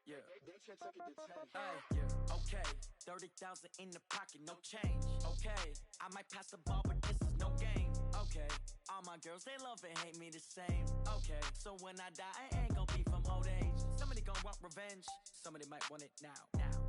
Yeah. Hey, yeah. Okay. 30,000 in the pocket, no change. Okay. I might pass the ball, but this is no game. Okay. All my girls, they love and hate me the same. Okay. So when I die, I ain't gon' be from old age. Somebody gon' want revenge. Somebody might want it now.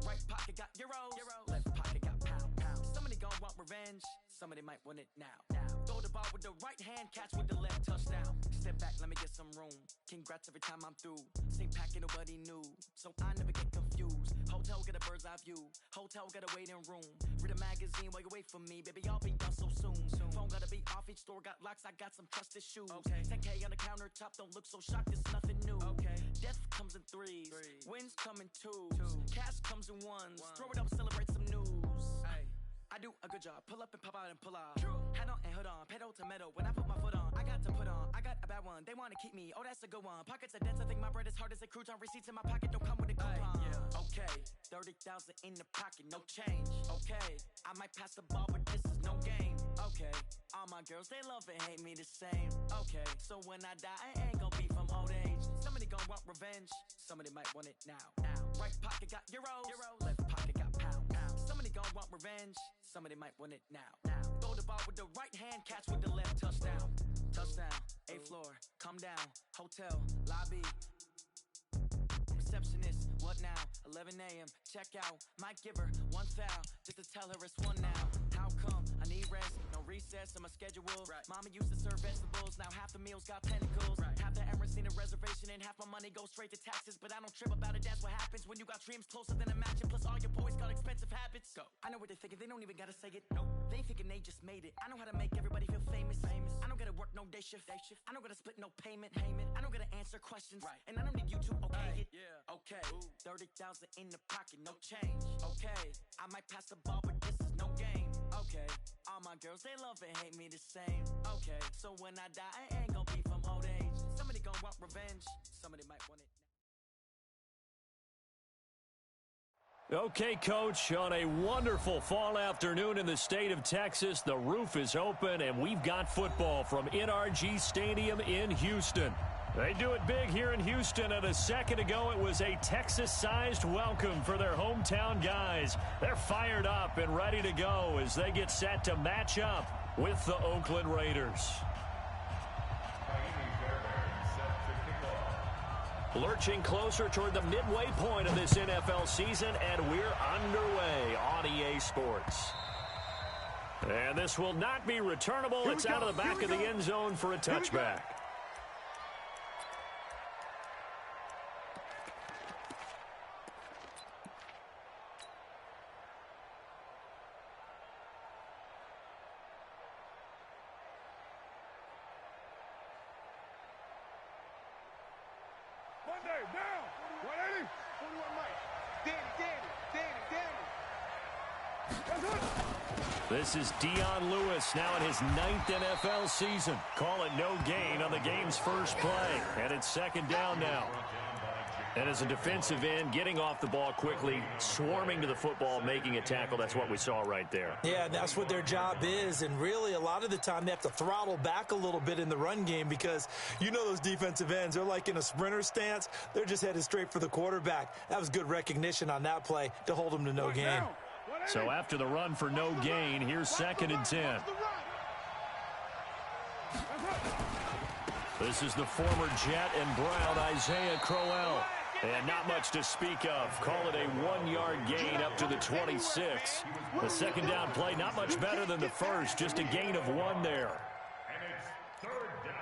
Right pocket got euros. Left pocket got pound. Somebody gon' want revenge. Somebody might want it now. Throw the ball with the right hand, catch with the left, touchdown. Step back, let me get some room. Congrats every time I'm through. Same packet, nobody knew, so I never get confused. Hotel got a bird's eye view. Hotel got a waiting room. Read a magazine while you wait for me, baby. I'll be done so soon. Phone gotta be off. Each store got locks. I got some trusted shoes. 10K on the countertop. Don't look so shocked. It's nothing new. Death comes in threes. Wins come in twos. Cash comes in ones. Throw it up, celebrate some news. I do a good job. Pull up and pop out and pull out. Head on and hood on. Pedal to metal. When I put my foot on, I got to put on. I got a bad one. They want to keep me. Oh, that's a good one. Pockets are dense. I think my bread is hard as a crouton. Receipts in my pocket don't come with a coupon. Okay. 30,000 in the pocket. No change. Okay. I might pass the ball, but this is no game. Okay. All my girls, they love and hate me the same. Okay. So when I die, I ain't gon' be from old age. Somebody gon' want revenge. Somebody might want it now. Right pocket got euros. Left pocket got pound. Somebody gon' want revenge. Somebody might want it now. Throw the ball with the right hand, catch with the left, touchdown. Touchdown, 8th floor, come down. Hotel, lobby. Receptionist, what now? 11 a.m., check out. Might give her one foul, just to tell her it's one now. How come? I need rest, no recess on my schedule. Mama used to serve vegetables, now half the meals got tentacles. Half the Emirates need a reservation and half my money goes straight to taxes. But I don't trip about it, that's what happens when you got dreams closer than a match. And plus all your boys got expensive habits. Go. I know what they're thinking, they don't even gotta say it. Nope. They ain't thinking they just made it. I know how to make everybody feel famous. I don't gotta work no day shift. I don't gotta split no payment. I don't gotta answer questions. And I don't need you to okay it. Okay, 30,000 in the pocket, no change. Okay, I might pass the ball, but this is no game. Okay, all my girls, they love and hate me the same. Okay, so when I die, I ain't gon' be from old age. Somebody gon' want revenge. Somebody might want it now. Okay, Coach, on a wonderful fall afternoon in the state of Texas, the roof is open, and we've got football from NRG Stadium in Houston. They do it big here in Houston, and a second ago it was a Texas-sized welcome for their hometown guys. They're fired up and ready to go as they get set to match up with the Oakland Raiders. Lurching closer toward the midway point of this NFL season, and we're underway on EA Sports. And this will not be returnable. It's out of the back of the end zone for a touchback. This is Dion Lewis now in his 9th NFL season. Call it no gain on the game's first play. And it's second down now. And as a defensive end, getting off the ball quickly, swarming to the football, making a tackle, that's what we saw right there. Yeah, that's what their job is. And really, a lot of the time, they have to throttle back a little bit in the run game because you know those defensive ends, they're like in a sprinter stance. They're just headed straight for the quarterback. That was good recognition on that play to hold them to no gain. So after the run for no gain, here's 2nd and 10. This is the former Jet and Brown, Isaiah Crowell. And not much to speak of. Call it a 1-yard gain up to the 26. The second down play, not much better than the first, just a gain of 1 there. And it's 3rd down.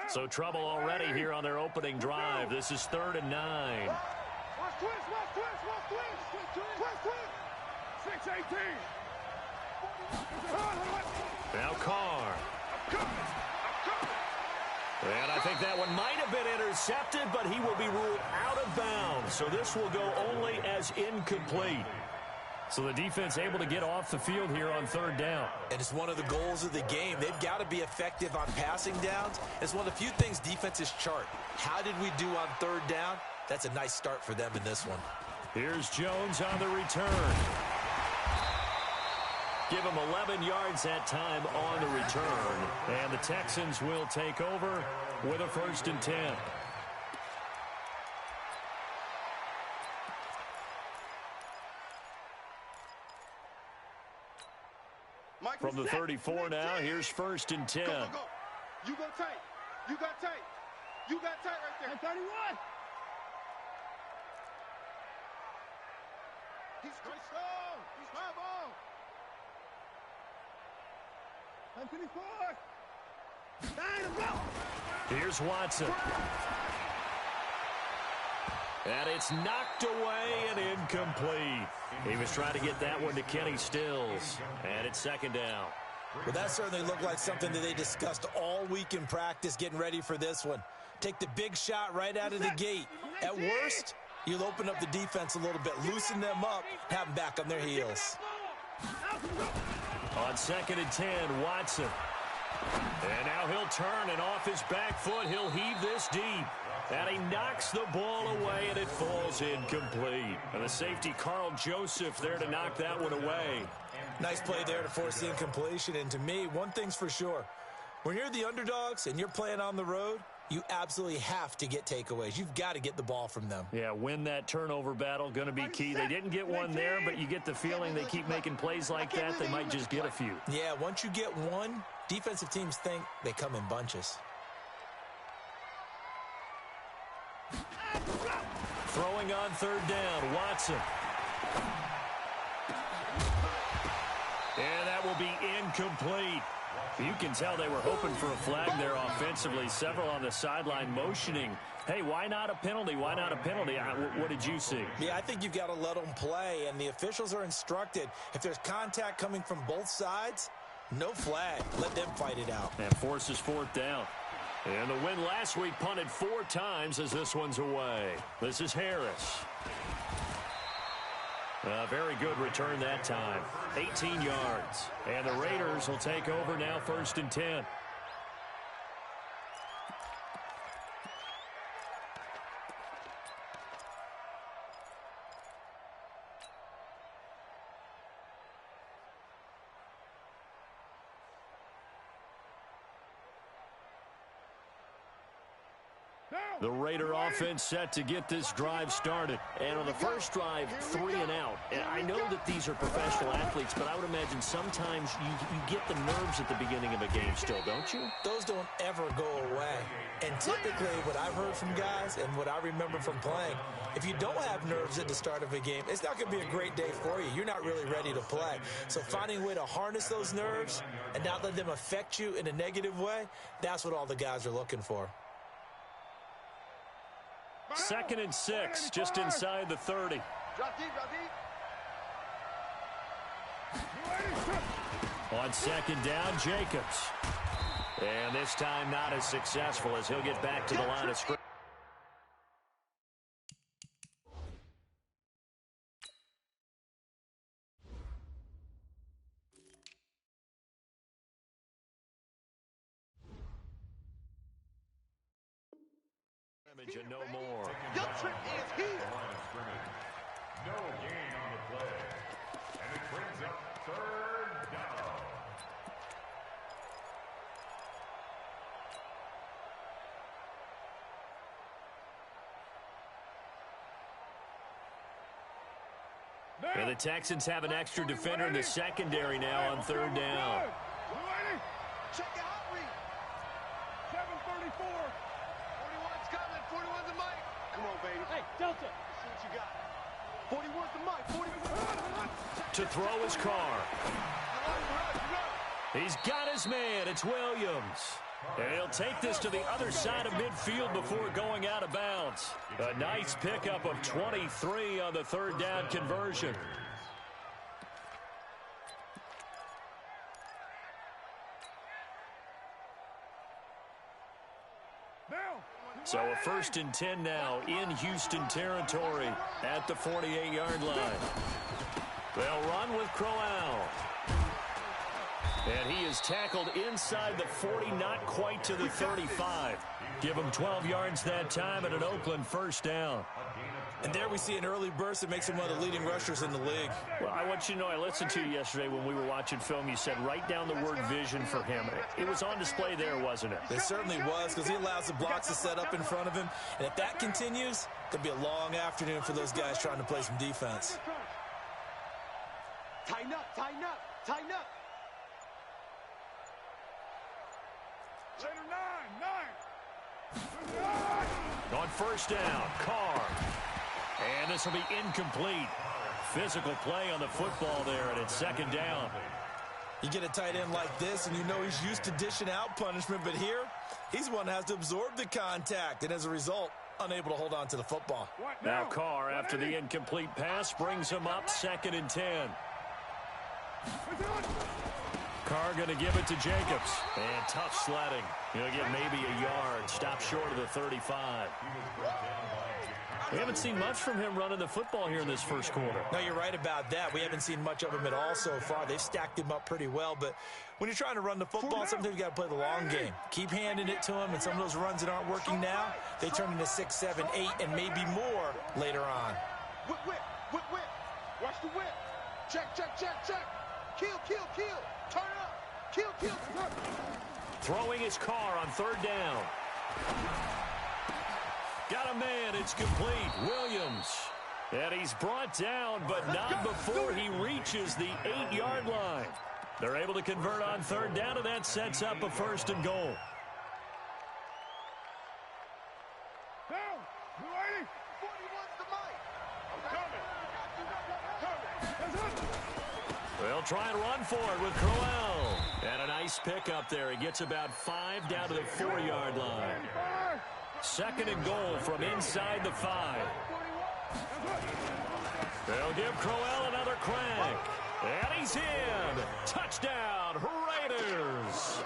So trouble already here on their opening drive. This is 3rd and 9. Now Carr. And I think that one might have been intercepted, but he will be ruled out of bounds. So this will go only as incomplete. So the defense able to get off the field here on third down. And it's one of the goals of the game. They've got to be effective on passing downs. It's one of the few things defenses chart. How did we do on third down? That's a nice start for them in this one. Here's Jones on the return. Give him 11 yards that time on the return. And the Texans will take over with a 1st and 10. From the 34 now, here's 1st and 10. Go. You go tight. You got tight. You got tight right there. 31. He's strong. He's high ball. 24. Here's Watson. And it's knocked away and incomplete. He was trying to get that one to Kenny Stills. And it's 2nd down. Well, that certainly looked like something that they discussed all week in practice getting ready for this one. Take the big shot right out of the gate. At worst, you'll open up the defense a little bit, loosen them up, have them back on their heels. On 2nd and 10, Watson. And now he'll turn, and off his back foot, he'll heave this deep. And he knocks the ball away, and it falls incomplete. And the safety, Carl Joseph, there to knock that one away. Nice play there to force the incompletion. And to me, one thing's for sure. When you're the underdogs and you're playing on the road, you absolutely have to get takeaways. You've got to get the ball from them. Yeah, win that turnover battle, going to be key. They didn't get one there, but you get the feeling they keep making plays like that, they might just get a few. Yeah, once you get one, defensive teams think they come in bunches. Throwing on 3rd down, Watson. And that will be incomplete. You can tell they were hoping for a flag there offensively. Several on the sideline motioning. Hey, why not a penalty? Why not a penalty? What did you see? Yeah, I think you've got to let them play, and the officials are instructed. If there's contact coming from both sides, no flag. Let them fight it out. And forces 4th down. And the win last week punted 4 times as this one's away. This is Harris. A very good return that time. 18 yards. And the Raiders will take over now 1st and 10. The Raider offense set to get this drive started. And on the first drive, 3 and out. And I know that these are professional athletes, but I would imagine sometimes you get the nerves at the beginning of a game still, don't you? Those don't ever go away. And typically what I've heard from guys and what I remember from playing, if you don't have nerves at the start of a game, it's not going to be a great day for you. You're not really ready to play. So finding a way to harness those nerves and not let them affect you in a negative way, that's what all the guys are looking for. 2nd and 6, just inside the 30. Drop deep. On 2nd down, Jacobs. And this time not as successful as he'll get back to the line of scrimmage. And no more. Your trip is here. No gain on the play. And it brings up 3rd down. And the Texans have an extra defender in the secondary now on 3rd down. Check out read. 734. 41's coming. 41's the mic. Come on, baby. Hey, Delta. See what you got. 41's the mic. 41. To throw his car. He's got his man. It's Williams. And he'll take this to the other side of midfield before going out of bounds. A nice pickup of 23 on the third down conversion. So a 1st and 10 now in Houston territory at the 48-yard line. They'll run with Crowell. And he is tackled inside the 40, not quite to the 35. Give him 12 yards that time and an Oakland 1st down. And there we see an early burst that makes him one of the leading rushers in the league. Well, I want you to know, I listened to you yesterday when we were watching film. You said write down the word vision for him. It was on display there, wasn't it? It certainly was, because he allows the blocks to set up in front of him. And if that continues, it'll be a long afternoon for those guys trying to play some defense. Tighten up, tighten up, tighten up. On 1st down, Carr. And this will be incomplete. Physical play on the football there, and it's 2nd down. You get a tight end like this, and you know he's used to dishing out punishment, but here, he's one that has to absorb the contact, and as a result, unable to hold on to the football. Now Carr, after the incomplete pass, brings him up 2nd and 10. Carr going to give it to Jacobs. And tough sledding. He'll get maybe a yard. Stop short of the 35. We haven't seen much from him running the football here in this first quarter. No, you're right about that. We haven't seen much of him at all so far. They've stacked him up pretty well, but when you're trying to run the football, sometimes you got to play the long game. Keep handing it to him, and some of those runs that aren't working now, they turn into 6, 7, 8, and maybe more later on. Whip, whip, whip, whip. Watch the whip. Check, check, check, check. Kill, kill, kill. Turn up. Kill, kill, turn. Throwing his Carr on 3rd down. Got a man. It's complete. Williams. And he's brought down, but not before he reaches the 8-yard line. They're able to convert on 3rd down, and that sets up a 1st and goal. Down. You ready? 41's the mic. I'm coming. They'll try and run for it with Crowell. And a nice pickup there. He gets about 5 down to the 4-yard line. 2nd and goal from inside the 5. They'll give Crowell another crack. And he's in. Touchdown, Raiders.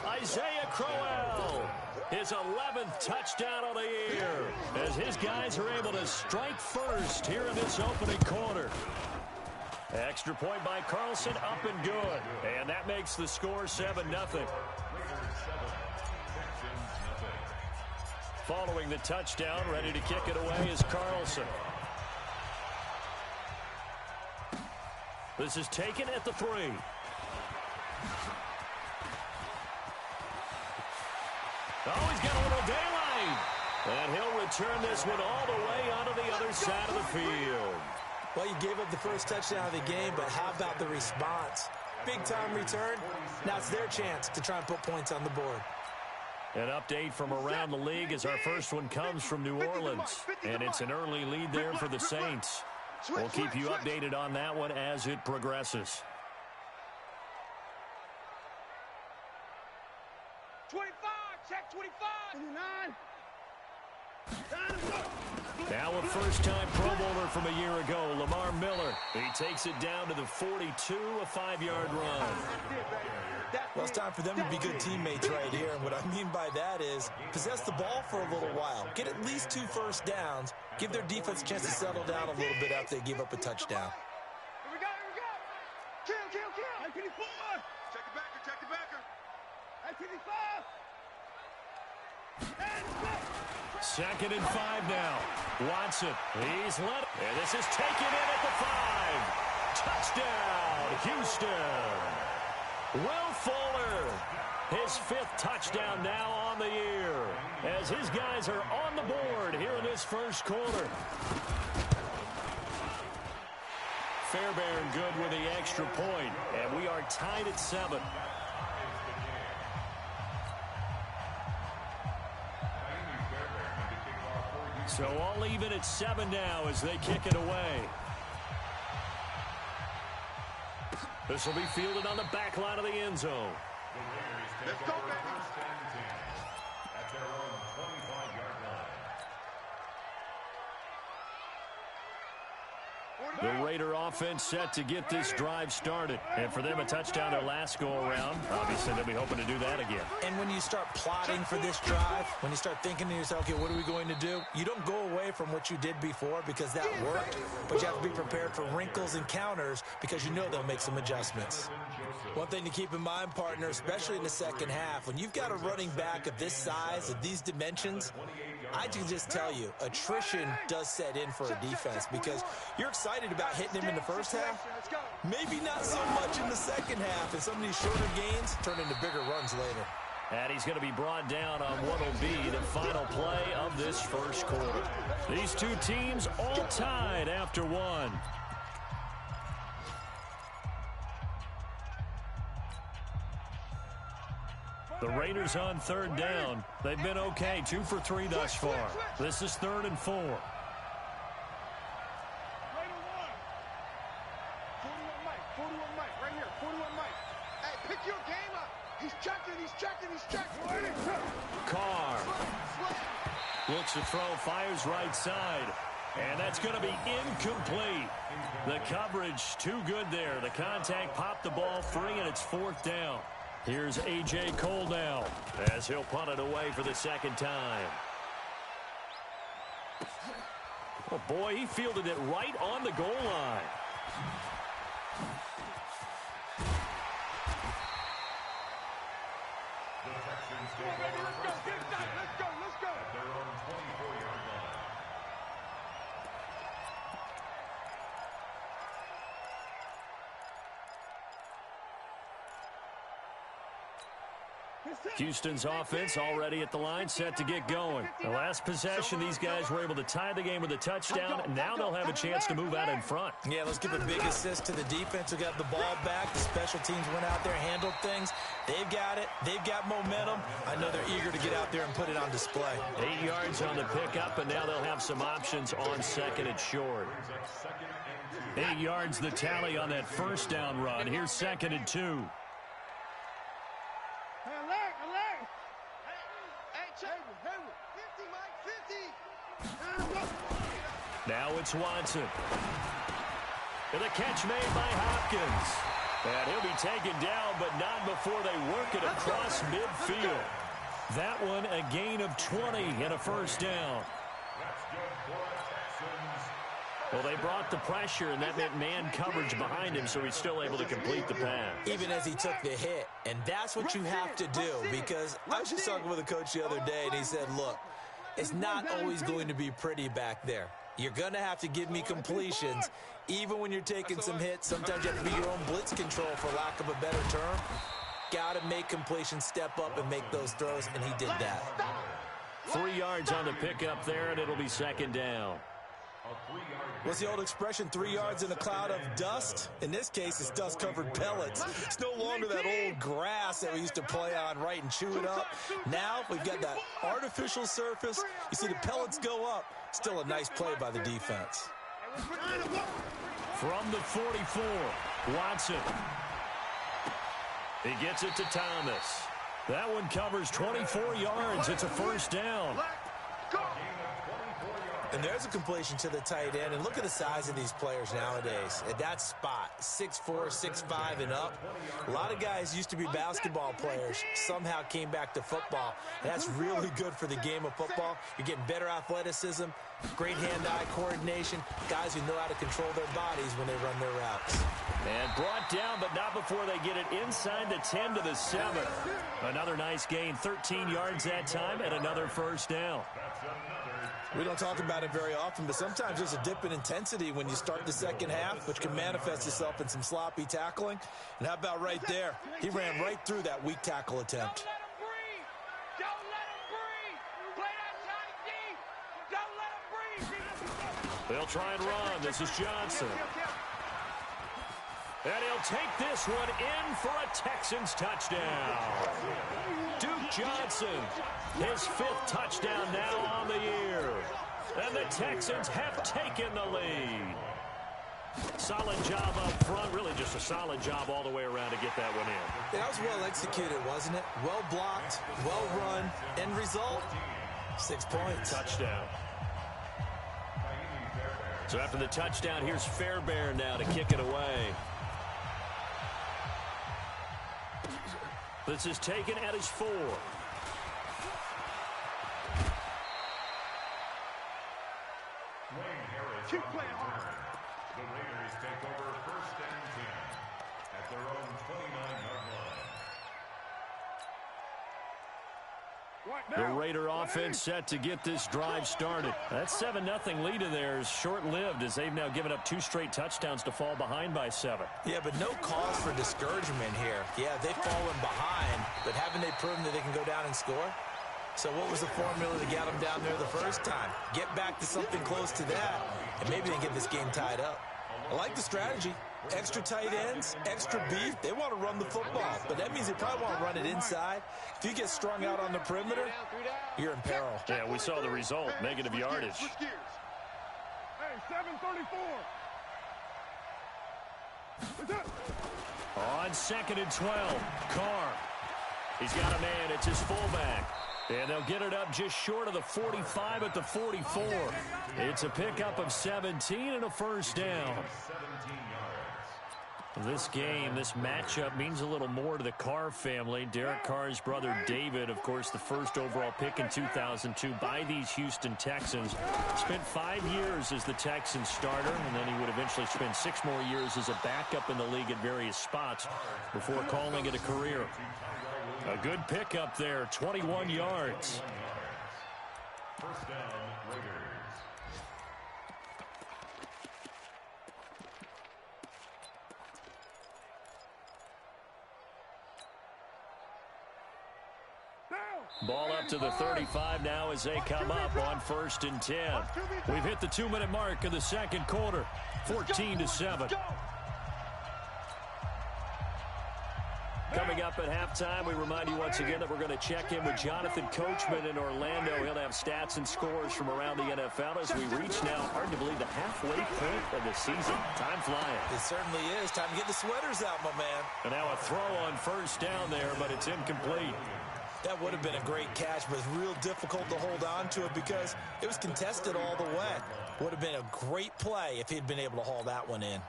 Isaiah Crowell, his 11th touchdown of the year, as his guys are able to strike first here in this opening quarter. Extra point by Carlson, up and good. And that makes the score 7-0. Following the touchdown, ready to kick it away is Carlson. This is taken at the 3. Oh, he's got a little daylight. And he'll return this one all the way onto the other side of the field. Well, you gave up the first touchdown of the game, but how about the response? Big-time return. Now it's their chance to try and put points on the board. An update from around the league as our first one comes from New Orleans. And it's an early lead there for the Saints. We'll keep you updated on that one as it progresses. 25, check 25. 29. Now a first-time Pro Bowler from a year ago, Lamar Miller. He takes it down to the 42, a 5-yard run. Well, it's time for them to be good teammates right here. And what I mean by that is possess the ball for a little while. Get at least 2 first downs. Give their defense a chance to settle down a little bit after they give up a touchdown. Here we go, here we go. Kill, kill, kill. 84. Check the backer, check the backer. 85. And 2nd and 5 now. Watson, he's led. And this is taken in at the 5. Touchdown, Houston. Will Fuller, his 5th touchdown now on the year, as his guys are on the board here in this first quarter. Fairbairn good with the extra point, and we are tied at 7. So all even at 7 now as they kick it away. This will be fielded on the back line of the end zone. let's go, baby. The Raider offense set to get this drive started. And for them, a touchdown their last go-around. Obviously, they'll be hoping to do that again. And when you start plotting for this drive, when you start thinking to yourself, okay, what are we going to do? You don't go away from what you did before because that worked, but you have to be prepared for wrinkles and counters because you know they'll make some adjustments. One thing to keep in mind, partner, especially in the second half, when you've got a running back of this size, of these dimensions, I can just tell you, attrition does set in for a defense because you're excited about hitting him in the first half, maybe not so much in the second half, and some of these shorter gains turn into bigger runs later. And he's going to be brought down on what will be the final play of this first quarter. These two teams all tied after one. The Raiders on third down. They've been okay, 2 for 3 thus far. This is 3rd and 4. 41 Mike, right here, 41 Mike. Hey, pick your game up. He's checking. Carr looks to throw, fires right side. And that's going to be incomplete. The coverage too good there. The contact popped the ball free, and it's 4th down. Here's A.J. Cole now as he'll punt it away for the second time. Oh, boy, he fielded it right on the goal line. Let's go. They're on 24-yard line. Houston's offense already at the line, set to get going. The last possession, these guys were able to tie the game with a touchdown. Now they'll have a chance to move out in front. Yeah, let's give a big assist to the defense who got the ball back. The special teams went out there, handled things. They've got it. They've got momentum. I know they're eager to get out there and put it on display. 8 yards on the pickup, and now they'll have some options on second and short. 8 yards the tally on that first down run. Here's 2nd and 2. Now it's Watson. And the catch made by Hopkins. And he'll be taken down, but not before they work it across midfield. That one a gain of 20 and a first down. Well, they brought the pressure, and that meant man coverage behind him, so he's still able to complete the pass. Even as he took the hit. And that's what you have to do, because I was just talking with a coach the other day, and he said, look, it's not always going to be pretty back there. You're going to have to give me completions. Even when you're taking some hits, sometimes you have to be your own blitz control, for lack of a better term. Got to make completions, step up and make those throws, and he did that. 3 yards on the pickup there, and it'll be 2nd down. What's the old expression, 3 yards in a cloud of dust? In this case, it's dust-covered pellets. It's no longer that old grass that we used to play on, right, and chew it up. Now we've got that artificial surface. You see the pellets go up. Still a nice play by the defense. From the 44, Watson. He gets it to Thomas. That one covers 24 yards. It's a first down. And there's a completion to the tight end. And look at the size of these players nowadays. At that spot, 6'4", 6'5", and up. A lot of guys used to be basketball players, somehow came back to football. And that's really good for the game of football. You're getting better athleticism, great hand-eye coordination, guys who know how to control their bodies when they run their routes. And brought down, but not before they get it inside the 10 to the 7. Another nice gain, 13 yards that time, and another first down. We don't talk about it very often, but sometimes there's a dip in intensity when you start the second half, which can manifest itself in some sloppy tackling. And how about right there? He ran right through that weak tackle attempt. Don't let him breathe. Play that shot deep. Don't let him breathe. They'll try and run. This is Johnson. And he'll take this one in for a Texans touchdown. Duke Johnson, his 5th touchdown now on the year. And the Texans have taken the lead. Solid job up front, really just a solid job all the way around to get that one in. That was well executed, wasn't it? Well blocked, well run, end result, 6 points. Touchdown. So after the touchdown, here's Fairbairn now to kick it away. This is taken at his 4. Keep playing hard. The Raiders take over 1st and 10 at their own 29-yard line. The Raider offense set to get this drive started. That 7-0 lead of theirs short-lived as they've now given up 2 straight touchdowns to fall behind by 7. Yeah, but no cause for discouragement here. Yeah, they've fallen behind, but haven't they proven that they can go down and score? So what was the formula to get them down there the first time? Get back to something close to that, and maybe they get this game tied up. I like the strategy. Extra tight ends, extra beef. They want to run the football, but that means they probably want to run it inside. If you get strung out on the perimeter, you're in peril. Yeah, we saw the result, negative yardage. Hey, 734. On 2nd and 12, Carr. He's got a man. It's his fullback. And they'll get it up just short of the 45 at the 44. It's a pickup of 17 and a first down. This game, this matchup means a little more to the Carr family. Derek Carr's brother David, of course, the first overall pick in 2002 by these Houston Texans. Spent 5 years as the Texans starter, and then he would eventually spend 6 more years as a backup in the league at various spots before calling it a career. A good pickup there, 21 yards. First down, Raiders. Ball up to the 35 now as they come up on 1st and 10. We've hit the 2-minute mark of the second quarter, 14-7. Coming up at halftime, we remind you once again that we're going to check in with Jonathan Coachman in Orlando. He'll have stats and scores from around the NFL as we reach now, hard to believe, the halfway point of the season. Time flying. It certainly is. Time to get the sweaters out, my man. And now a throw on first down there, but it's incomplete. That would have been a great catch, but it's real difficult to hold on to it because it was contested all the way. Would have been a great play if he'd been able to haul that one in.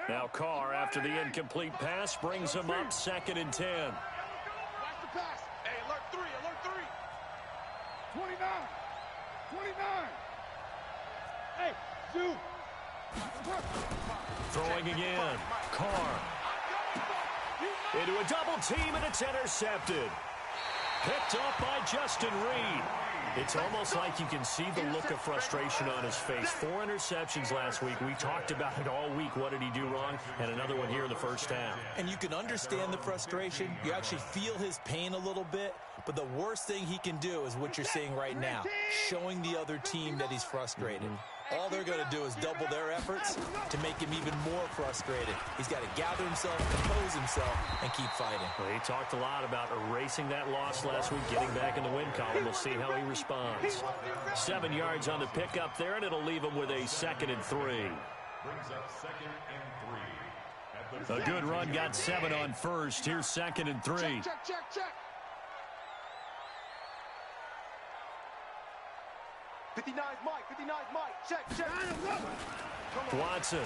Now Carr, after the incomplete pass, brings him up 2nd and 10. Watch the pass. Hey, alert 3, alert 3. 29. 29. Hey, shoot. Throwing again. Carr. Into a double team, and it's intercepted. Picked up by Justin Reed. It's almost like you can see the look of frustration on his face. 4 interceptions last week. We talked about it all week. What did he do wrong? And another one here in the first half. And you can understand the frustration. You actually feel his pain a little bit. But the worst thing he can do is what you're seeing right now, showing the other team that he's frustrated. All they're going to do is double their efforts to make him even more frustrated. He's got to gather himself, compose himself, and keep fighting. Well, he talked a lot about erasing that loss last week, getting back in the win column. We'll see how he responds. 7 yards on the pickup there, and it'll leave him with a 2nd and 3. Brings up 2nd and 3. A good run, got 7 on first. Here's 2nd and 3. Check. 59's Mike. Check. Watson.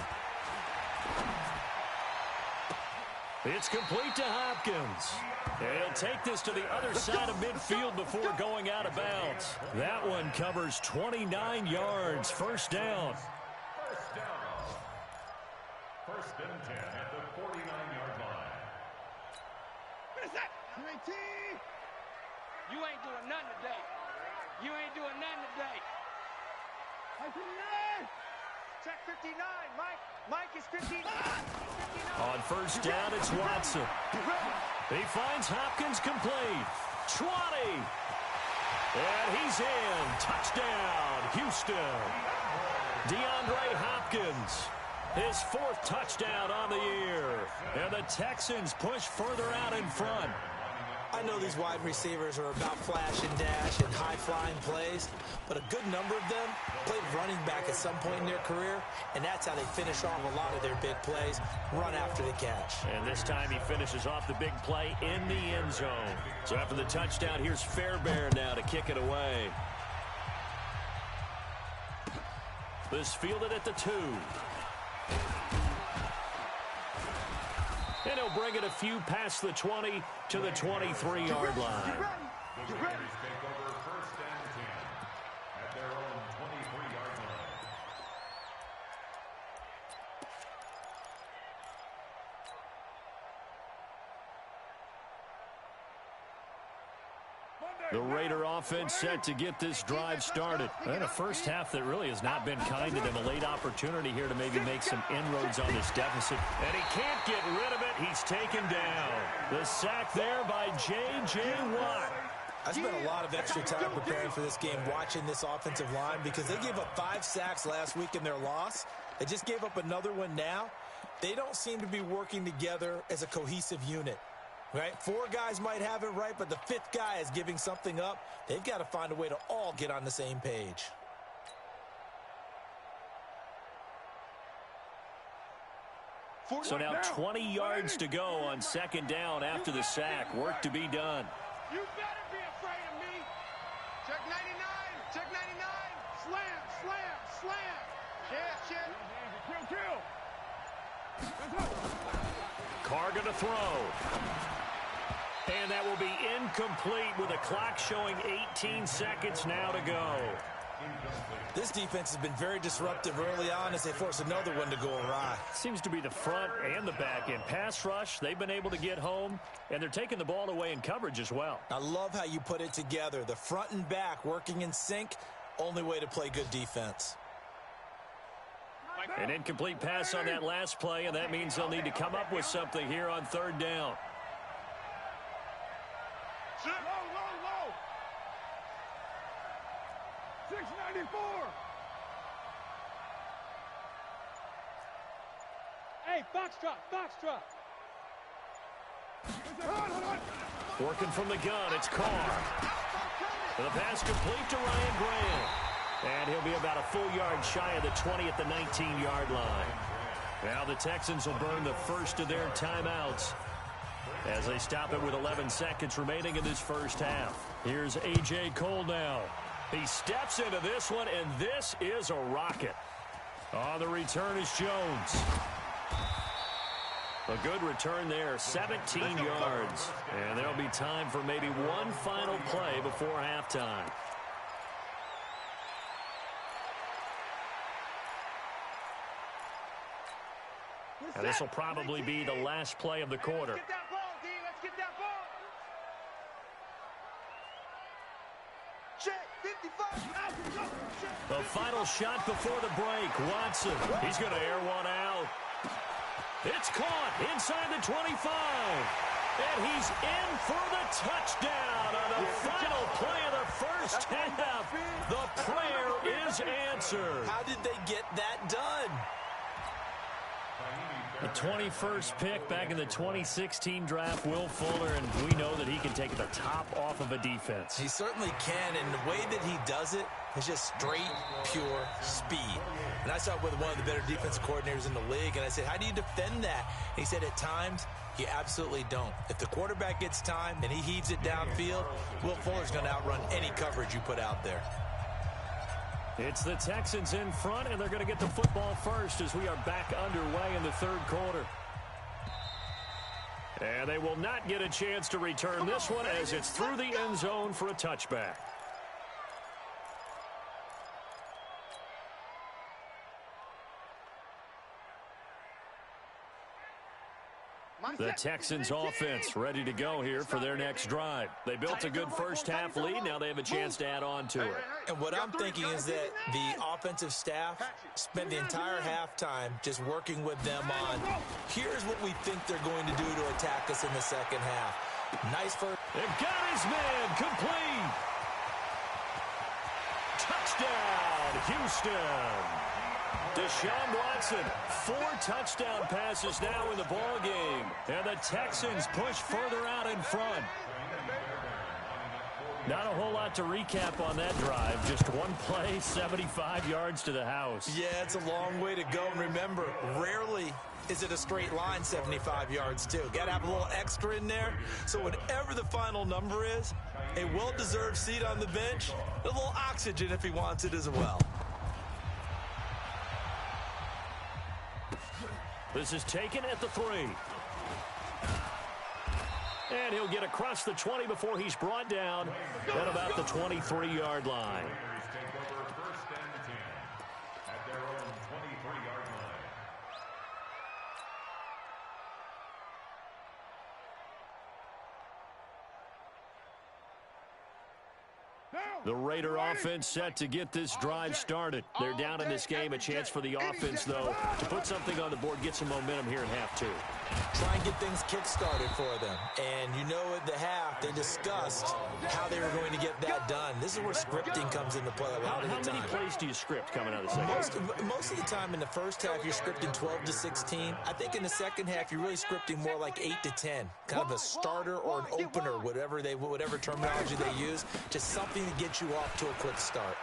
It's complete to Hopkins. And he'll take this to the other side of midfield before going out of bounds. That one covers 29 yards. First down. First and 10 at the 49-yard line. What is that? 19. You ain't doing nothing today. Check 59, Mike. Mike is 59. On first down, it's Watson. He finds Hopkins complete. 20. And he's in. Touchdown, Houston. DeAndre Hopkins. His 4th touchdown on the year. And the Texans push further out in front. I know these wide receivers are about flash and dash and high-flying plays, but a good number of them played running back at some point in their career, and that's how they finish off a lot of their big plays, run after the catch. And this time he finishes off the big play in the end zone. So after the touchdown, here's Fairbairn now to kick it away. This fielded at the 2. And he'll bring it a few past the 20 to the 23-yard line. The Raiders take over 1st and 10 at their own 23-yard line. The Raider offense set to get this drive started. And a first half that really has not been kind to them. A late opportunity here to maybe make some inroads on this deficit. And he can't get rid of it. He's taken down. The sack there by J.J. Watt. I spent a lot of extra time preparing for this game watching this offensive line because they gave up 5 sacks last week in their loss. They just gave up another one now. They don't seem to be working together as a cohesive unit. Right? 4 guys might have it right, but the 5th guy is giving something up. They've got to find a way to all get on the same page. So now 20 yards to go on 2nd down after the sack. Work to be done. You better be afraid of me. Check 99. Check 99. Slam, slam, slam. Kill. Carr going to throw. And that will be incomplete with a clock showing 18 seconds now to go. This defense has been very disruptive early on as they force another one to go awry. Seems to be the front and the back end. Pass rush, they've been able to get home, and they're taking the ball away in coverage as well. I love how you put it together. The front and back working in sync, only way to play good defense. An incomplete pass on that last play, and that means they'll need to come up with something here on 3rd down. Low. 694. Hey, Foxtrot. Working from the gun, it's Carr. The pass complete to Ryan Graham. And he'll be about a full yard shy of the 20 at the 19-yard line. Now the Texans will burn the first of their timeouts as they stop it with 11 seconds remaining in this first half. Here's A.J. Cole now. He steps into this one, and this is a rocket. On the return is Jones. A good return there, 17 yards. And there'll be time for maybe one final play before halftime. And this will probably be the last play of the quarter. Let's get that ball, D. Let's get that ball. Check 55. The final shot before the break. Watson, he's going to air one out. It's caught inside the 25. And he's in for the touchdown on the final play of the first half. The prayer is answered. How did they get that done? The 21st pick back in the 2016 draft, Will Fuller, and we know that he can take the top off of a defense. He certainly can, and the way that he does it is just straight, pure speed. And I saw it with one of the better defense coordinators in the league, and I said, how do you defend that? And he said, at times, you absolutely don't. If the quarterback gets time and he heaves it downfield, Will Fuller's going to outrun any coverage you put out there. It's the Texans in front, and they're going to get the football first as we are back underway in the 3rd quarter. And they will not get a chance to return this one as it's through the end zone for a touchback. The Texans offense ready to go here for their next drive. They built a good first half lead. Now they have a chance to add on to it. And what I'm thinking is that the offensive staff spent the entire halftime just working with them on, here's what we think they're going to do to attack us in the second half. Nice first. They've got his man complete. Touchdown, Houston. Deshaun Watson, 4 touchdown passes now in the ball game. And the Texans push further out in front. Not a whole lot to recap on that drive. Just one play, 75 yards to the house. Yeah, it's a long way to go. And remember, rarely is it a straight line 75 yards, too. Got to have a little extra in there. So whatever the final number is, a well-deserved seat on the bench, a little oxygen if he wants it as well. This is taken at the 3. And he'll get across the 20 before he's brought down at about the 23-yard line. Raiders take over 1st and 10 at their own 23-yard line. The Raider offense set to get this drive started. They're down in this game. A chance for the offense, though, to put something on the board, get some momentum here in half 2. Try and get things kick-started for them. And you know at the half, they discussed how they were going to get that done. This is where scripting comes into play a lot of the time. How many plays do you script coming out of the second half? Most of the time in the first half, you're scripting 12 to 16. I think in the second half, you're really scripting more like 8 to 10. Kind of a starter or an opener, whatever terminology they use. Just something to get you off to a quick start.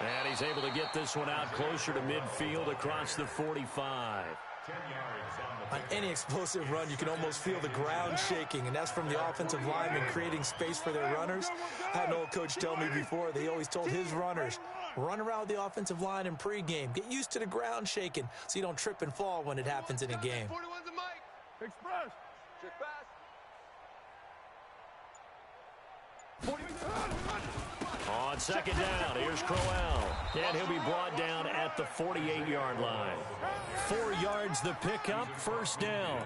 And he's able to get this one out closer to midfield across the 45. 10 yards on the On any explosive run, you can almost feel the ground shaking, and that's from the offensive linemen creating space for their runners. I had an old coach tell me before, they always told his runners, run around with the offensive line in pregame. Get used to the ground shaking so you don't trip and fall when it happens in a game. 41's the mic. Express. Check pass. 40. On second down, here's Crowell. And he'll be brought down at the 48-yard line. 4 yards the pickup, first down.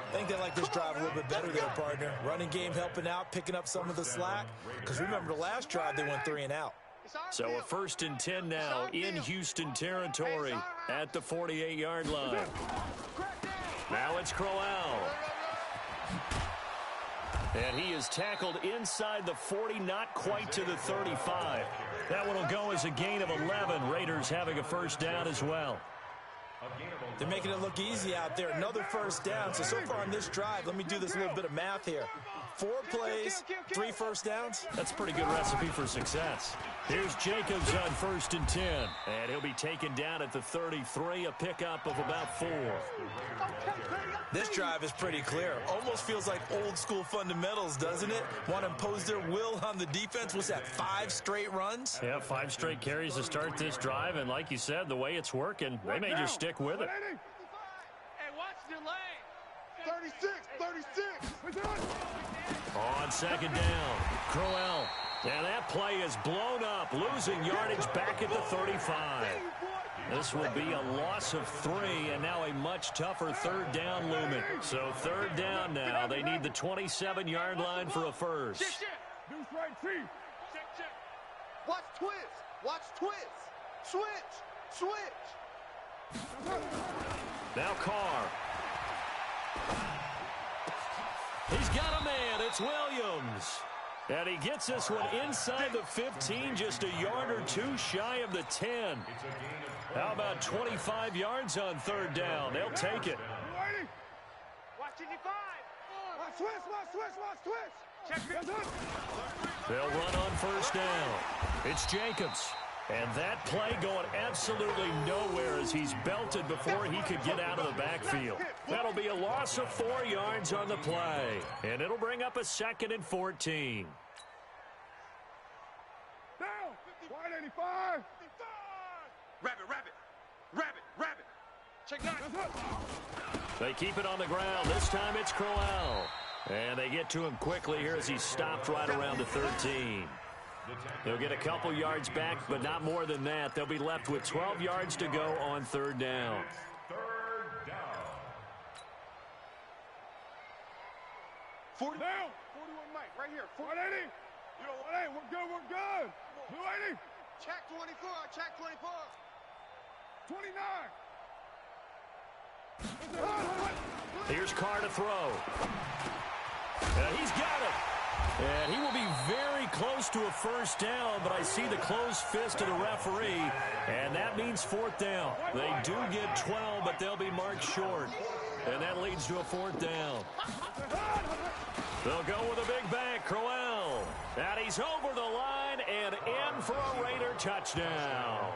I think they like this drive a little bit better there, partner. Running game helping out, picking up some of the slack. Because remember, the last drive, they went 3 and out. So a 1st and 10 now in Houston territory at the 48-yard line. Now it's Crowell. And he is tackled inside the 40, not quite to the 35. That one will go as a gain of 11. Raiders having a first down as well. They're making it look easy out there. Another first down. So far on this drive, let me do this little bit of math here. 4 plays, 3 first downs. That's a pretty good recipe for success. Here's Jacobs on 1st and 10. And he'll be taken down at the 33, a pickup of about 4. This drive is pretty clear. Almost feels like old school fundamentals, doesn't it? Want to impose their will on the defense. What's that, 5 straight runs? Yeah, 5 straight carries to start this drive. And like you said, the way it's working, they may just stick with it. Hey, watch the lane. 36. On second down, Crowell. And that play is blown up, losing yardage back at the 35. This will be a loss of 3, and now a much tougher 3rd down looming. So 3rd down now. They need the 27-yard line for a first. Deuce right, Chief. Check. Watch twist. Watch twist. Switch. Now Carr. He's got a man. It's Williams. And he gets this one inside the 15, just a yard or 2 shy of the 10. How about 25 yards on 3rd down? They'll take it. Watch 55. Watch twist. Check. They'll run on 1st down. It's Jacobs. And that play going absolutely nowhere as he's belted before he could get out of the backfield. That'll be a loss of 4 yards on the play. And it'll bring up a 2nd and 14. Down. 185. Rabbit. Check 9. They keep it on the ground. This time it's Crowell. And they get to him quickly here as he's stopped right around the 13. They'll get a couple yards back, but not more than that. They'll be left with 12 yards to go on 3rd down. 3rd down. 40 down. 41 Mike, right here. 180. You know, 180. We're good. 280. Check 24. 29. Here's Carr to throw. And he's got it. And he will be very close to a first down, but I see the closed fist of the referee, and that means 4th down. They do get 12, but they'll be marked short, and that leads to a 4th down. They'll go with a big bang, Crowell. And he's over the line and in for a Raider touchdown.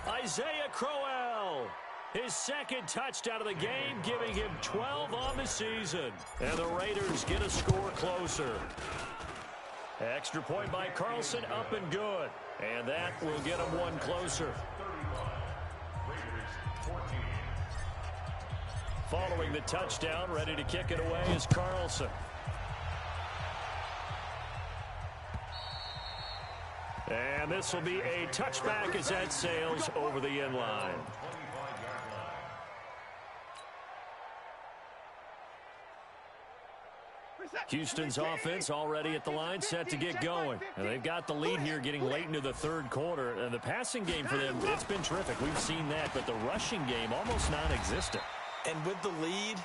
Isaiah Crowell, his 2nd touchdown of the game, giving him 12 on the season. And the Raiders get a score closer. Extra point by Carlson, up and good. And that will get them 1 closer. 31. Raiders 14. following the touchdown. Ready to kick it away is Carlson. And this will be a touchback as that sails over the end line. Houston's offense already at the line, set to get going. And they've got the lead here getting late into the third quarter. And the passing game for them, it's been terrific. We've seen that, but the rushing game almost non-existent. And with the lead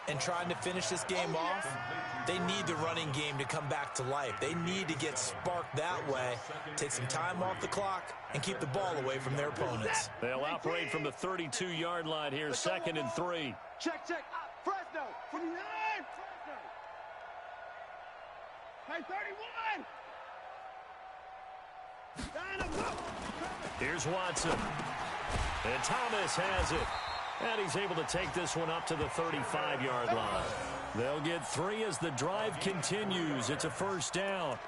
and trying to finish this game off, they need the running game to come back to life. They need to get sparked that way, take some time off the clock, and keep the ball away from their opponents. They'll operate from the 32-yard line here, 2nd and 3. Check. Fresno. 49. Fresno. Hey, 31. Here's Watson. And Thomas has it. And he's able to take this one up to the 35-yard line. They'll get 3 as the drive continues. It's a first down.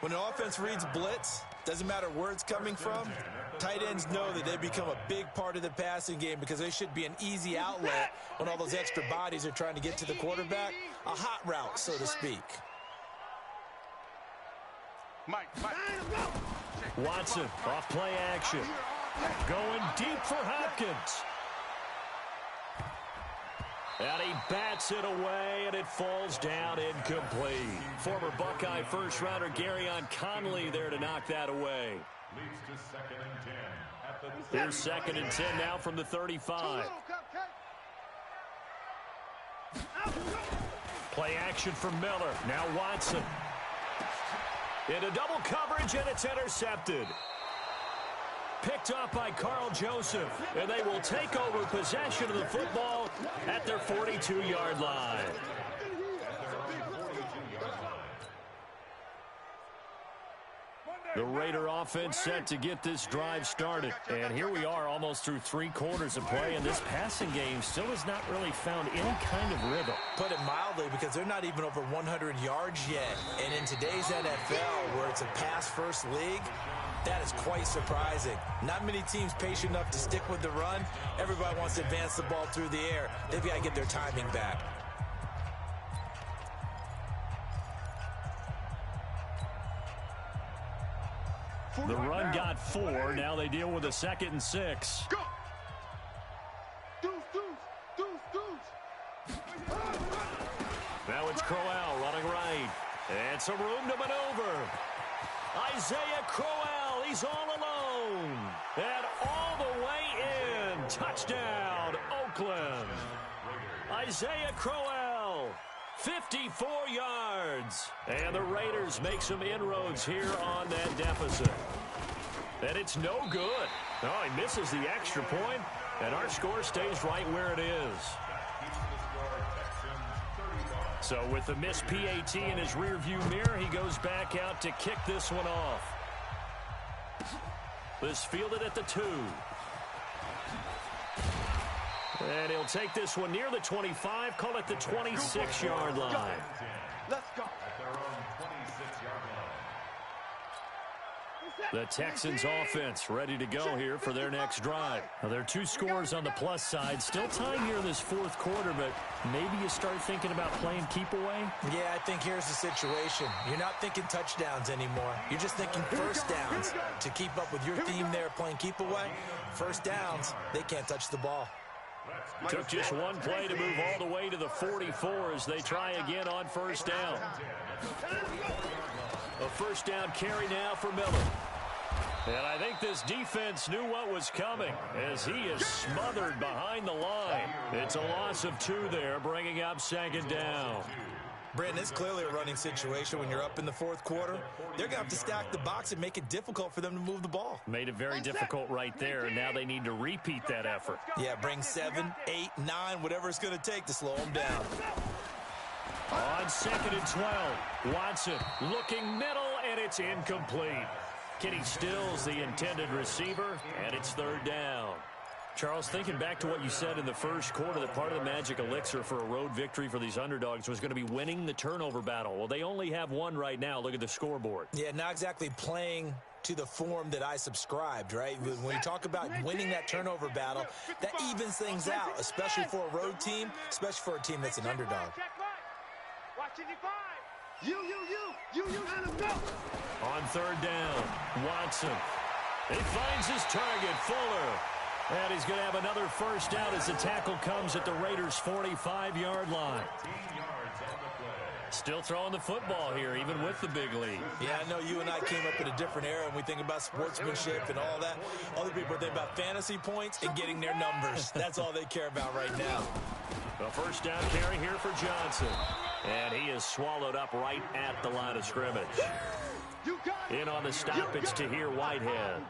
When an offense reads blitz, doesn't matter where it's coming from, tight ends know that they become a big part of the passing game because they should be an easy outlet when all those extra bodies are trying to get to the quarterback. A hot route, so to speak. Watson off play action. Going deep for Hopkins. And he bats it away, and it falls down incomplete. Former Buckeye first-rounder Garyon Conley there to knock that away. Here's 2nd and 10 now from the 35. Play action for Miller. Now Watson. Into double coverage, and it's intercepted. Picked up by Carl Joseph, and they will take over possession of the football at their 42-yard line. The Raider offense set to get this drive started. And here we are almost through 3 quarters of play, and this passing game still has not really found any kind of rhythm. Put it mildly, because they're not even over 100 yards yet. And in today's NFL, where it's a pass-first league, that is quite surprising. Not many teams patient enough to stick with the run. Everybody wants to advance the ball through the air. They've got to get their timing back. The run got 4. Now they deal with a 2nd and 6. Go! Deuce. Now it's Crowell running right. And some room to maneuver. Isaiah Crowell, he's all alone. And all the way in. Touchdown, Oakland. Isaiah Crowell, 54 yards. And the Raiders make some inroads here on that deficit. And it's no good. Oh, he misses the extra point, and our score stays right where it is. So with the missed PAT in his rearview mirror, he goes back out to kick this one off. This fielded at the 2. And he'll take this one near the 25, call it the 26-yard line. Let's go. The Texans offense ready to go here for their next drive. Now, there are 2 scores on the plus side. Still time here in this 4th quarter, but maybe you start thinking about playing keep away? Yeah, I think here's the situation. You're not thinking touchdowns anymore. You're just thinking first downs. To keep up with your theme there, playing keep away, first downs, they can't touch the ball. Took just one play to move all the way to the 44 as they try again on first down. A first down carry now for Miller. And I think this defense knew what was coming as he is smothered behind the line. It's a loss of 2 there, bringing up 2nd down. Brandon, it's clearly a running situation when you're up in the 4th quarter. They're going to have to stack the box and make it difficult for them to move the ball. Made it very difficult right there, and now they need to repeat that effort. Yeah, bring 7, 8, 9, whatever it's going to take to slow them down. On 2nd and 12, Watson looking middle, and it's incomplete. Kenny Stills the intended receiver, and it's 3rd down. Charles, thinking back to what you said in the first quarter, that part of the magic elixir for a road victory for these underdogs was going to be winning the turnover battle. Well, they only have one right now. Look at the scoreboard. Yeah, not exactly playing to the form that I subscribed, right? When you talk about winning that turnover battle, that evens things out, especially for a road team, especially for a team that's an underdog. Watch it, you, let him go. On third down, Watson. He finds his target, Fuller. And he's going to have another first down as the tackle comes at the Raiders' 45-yard line. Still throwing the football here, even with the big lead. Yeah, I know you and I came up in a different era, and we think about sportsmanship and all that. Other people think about fantasy points and getting their numbers. That's all they care about right now. The first down carry here for Johnson. And he is swallowed up right at the line of scrimmage. In on the stop, it's Tahir Whitehead.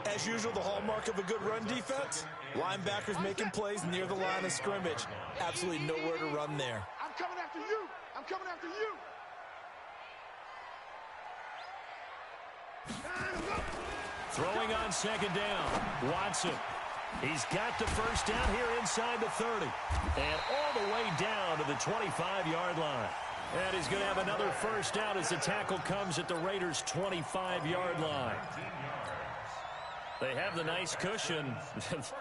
As usual, the hallmark of a good run defense, linebackers making plays near the line of scrimmage. Absolutely nowhere to run there. I'm coming after you. I'm coming after you. Throwing on second down, Watson. He's got the first down here inside the 30. And all the way down to the 25-yard line. And he's going to have another first down as the tackle comes at the Raiders' 25-yard line. They have the nice cushion.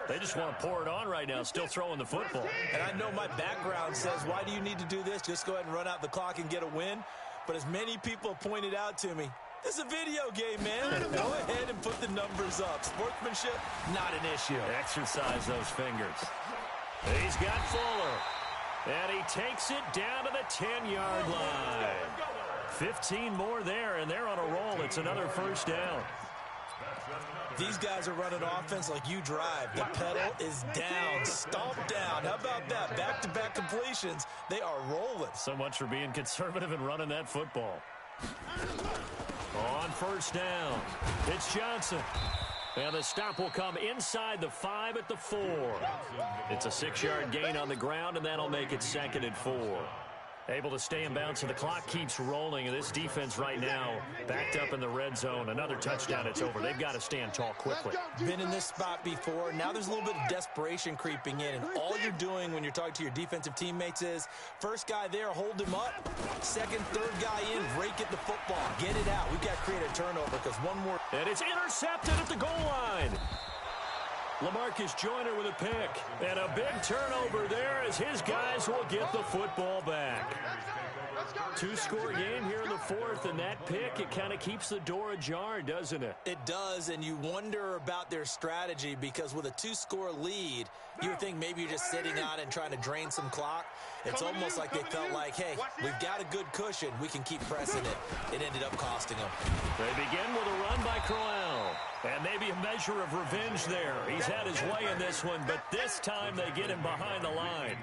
They just want to pour it on right now, still throwing the football. And I know my background says, why do you need to do this? Just go ahead and run out the clock and get a win. But as many people have pointed out to me, this is a video game, man. Go ahead and put the numbers up. Sportsmanship, not an issue. Exercise those fingers. He's got Fuller. And he takes it down to the 10-yard line. 15 more there, and they're on a roll. It's another first down. These guys are running offense like you drive. The pedal is down, stomped down. How about that? Back-to-back completions. They are rolling. So much for being conservative and running that football. On first down, it's Johnson. And the stop will come inside the 5 at the 4. It's a 6-yard gain on the ground, and that'll make it 2nd and 4. Able to stay in bounds, and the clock keeps rolling. And this defense right now backed up in the red zone. Another touchdown, it's over. They've got to stand tall quickly. Been in this spot before. Now there's a little bit of desperation creeping in. And all you're doing when you're talking to your defensive teammates is, first guy there, hold him up. Second, third guy in, rake at the football. Get it out. We've got to create a turnover because one more. And it's intercepted at the goal line. LaMarcus Joyner with a pick. And a big turnover there as his guys will get the football back. 2-score game here in the 4th, and that pick, it kind of keeps the door ajar, doesn't it? It does, and you wonder about their strategy because with a 2-score lead, you would think maybe you're just sitting out and trying to drain some clock. It's almost like they felt like, hey, we've got a good cushion. We can keep pressing it. It ended up costing them. They begin with a run by Crowell. And maybe a measure of revenge there. He's had his way in this one, but this time they get him behind the line.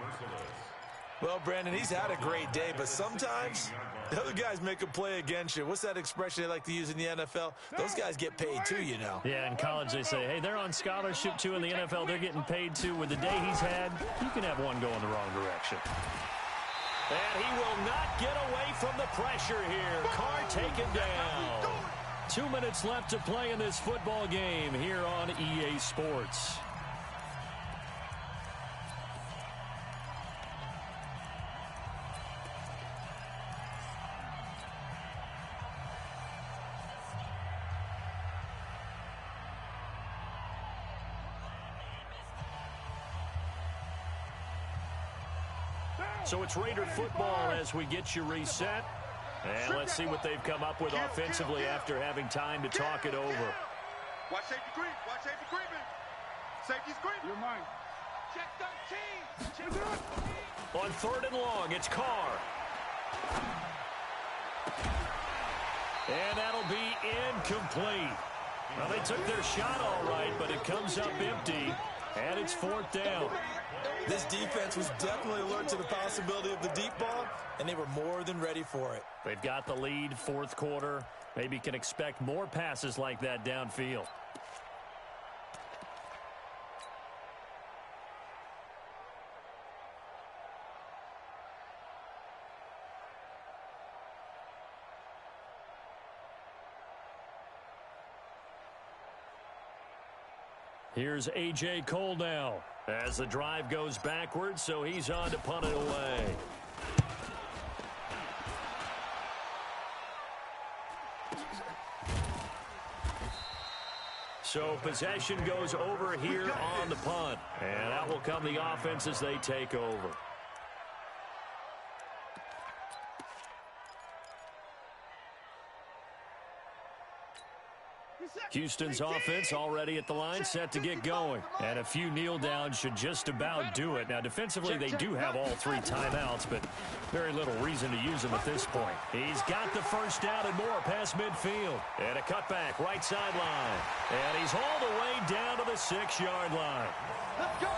Well, Brandon, he's had a great day, but sometimes the other guys make a play against you. What's that expression they like to use in the NFL? Those guys get paid too, you know. Yeah, in college they say, hey, they're on scholarship too. In the NFL, they're getting paid too. With the day he's had, you can have one go in the wrong direction. And he will not get away from the pressure here. Carr taken down. 2 minutes left to play in this football game here on EA Sports. So it's Raider football as we get you reset. And let's see what they've come up with offensively after having time to talk it over. Watch safety creep. Watch safety creeping. Safety's creeping. You're mine. Check 13. Check 13. On 3rd and long, it's Carr. And that'll be incomplete. Well, they took their shot all right, but it comes up empty. And it's 4th down. This defense was definitely alert to the possibility of the deep ball, and they were more than ready for it. They've got the lead, 4th quarter. Maybe can expect more passes like that downfield. Here's A.J. Cole now as the drive goes backwards, so he's on to punt it away. So possession goes over here on the punt. And out will come the offense as they take over. Houston's offense already at the line, set to get going. And a few kneel downs should just about do it. Now, defensively, they do have all 3 timeouts, but very little reason to use them at this point. He's got the first down and more past midfield. And a cutback, right sideline. And he's all the way down to the 6-yard line.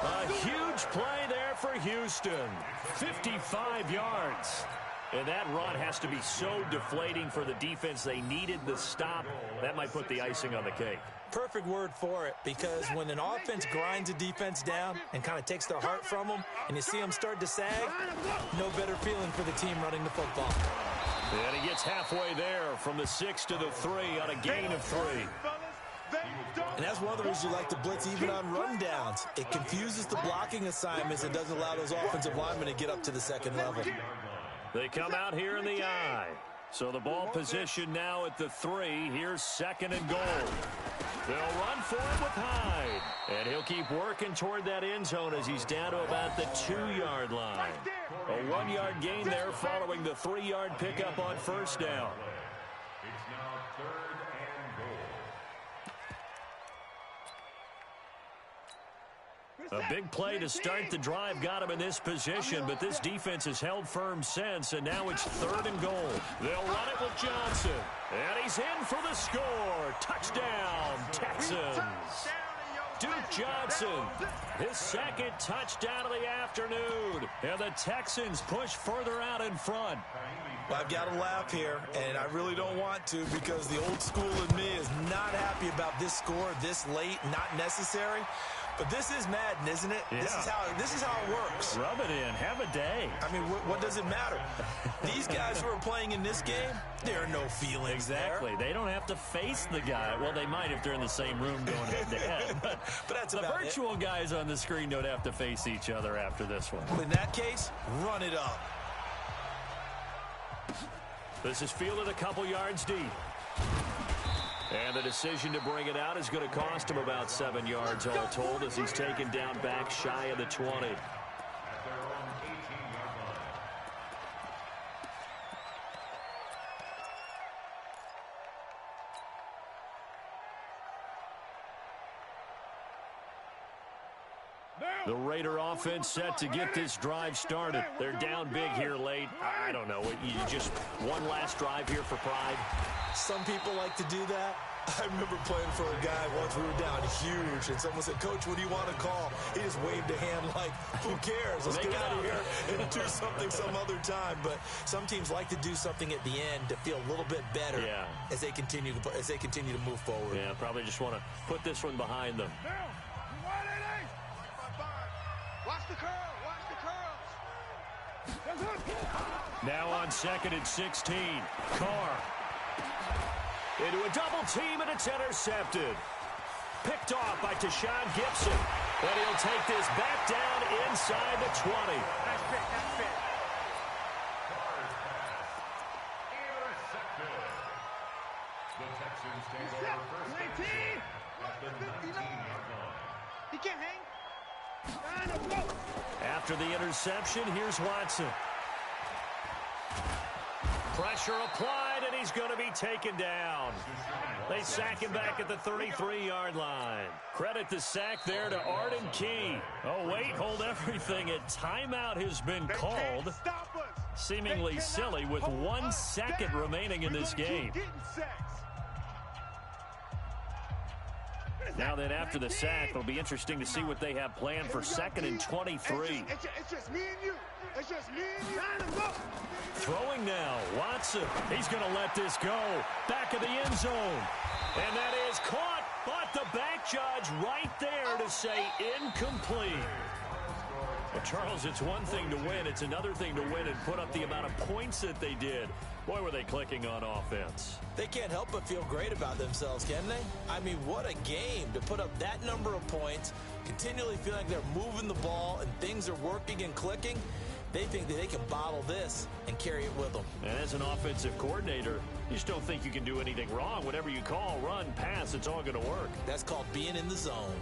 A huge play there for Houston. 55 yards. And that run has to be so deflating for the defense. They needed the stop. That might put the icing on the cake. Perfect word for it, because when an offense grinds a defense down and kind of takes their heart from them, and you see them start to sag, no better feeling for the team running the football. And he gets halfway there from the 6 to the 3 on a gain of 3. And that's one of the reasons you like to blitz even on rundowns. It confuses the blocking assignments and doesn't allow those offensive linemen to get up to the second level. They come out here in the I. So the ball position now at the 3. Here's 2nd and goal. They'll run for it with Hyde. And he'll keep working toward that end zone as he's down to about the 2-yard line. A 1-yard gain there following the 3-yard pickup on first down. It's now 3rd and goal. A big play to start the drive got him in this position, but this defense has held firm since, and now it's 3rd and goal. They'll run it with Johnson, and he's in for the score. Touchdown, Texans. Duke Johnson, his 2nd touchdown of the afternoon, and the Texans push further out in front. Well, I've got to laugh here, and I really don't want to, because the old school in me is not happy about this score this late, not necessary. But this is Madden, isn't it? Yeah. This is how it works. Rub it in. Have a day. I mean, what does it matter? These guys who are playing in this game, there are no feelings. Exactly. There. They don't have to face the guy. Well, they might if they're in the same room going head-to-head. But that's the about virtual guys on the screen don't have to face each other after this one. In that case, run it up. This is fielded a couple yards deep. And the decision to bring it out is going to cost him about 7 yards all told as he's taken down back shy of the 20. At their own 18-yard line. The Raider offense set to get this drive started. They're down big here late. I don't know. You just one last drive here for pride. Some people like to do that. I remember playing for a guy once. We were down huge, and someone said, "Coach, what do you want to call?" He just waved a hand like, "Who cares? Let's get out of here and do something some other time." But some teams like to do something at the end to feel a little bit better as they continue to move forward. Yeah, probably just want to put this one behind them. Watch the curl. Watch the curls. Now on 2nd and 16. Carr. Into a double team, and it's intercepted. Picked off by Tashawn Gibson. And he'll take this back down inside the 20. Nice pick. Carr's pass. Intercepted. The Texans take over first and 10 at the 19-yard line. He can't hang. After the interception, here's Watson. Pressure applied, and he's going to be taken down. They sack him back at the 33-yard line. Credit the sack there to Arden Key. Oh, wait, hold everything. A timeout has been called. Seemingly silly with 1 second remaining in this game. Now then, after the sack, it'll be interesting to see what they have planned for 2nd and 23. It's just me and you. It's just me and you. Throwing now, Watson. He's going to let this go. Back of the end zone. And that is caught, but the back judge right there to say incomplete. Charles, it's one thing to win. It's another thing to win and put up the amount of points that they did. Boy, were they clicking on offense. They can't help but feel great about themselves, can they? I mean, what a game to put up that number of points, continually feeling like they're moving the ball and things are working and clicking. They think that they can bottle this and carry it with them. And as an offensive coordinator, you just don't think you can do anything wrong. Whatever you call, run, pass, it's all going to work. That's called being in the zone.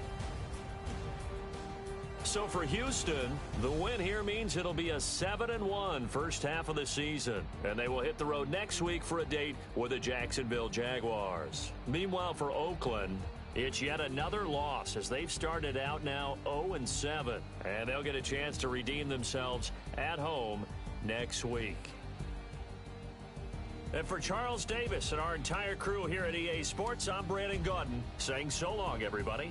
So for Houston, the win here means it'll be a 7-1 first half of the season. And they will hit the road next week for a date with the Jacksonville Jaguars. Meanwhile, for Oakland, it's yet another loss as they've started out now 0-7. And they'll get a chance to redeem themselves at home next week. And for Charles Davis and our entire crew here at EA Sports, I'm Brandon Gaudin saying so long, everybody.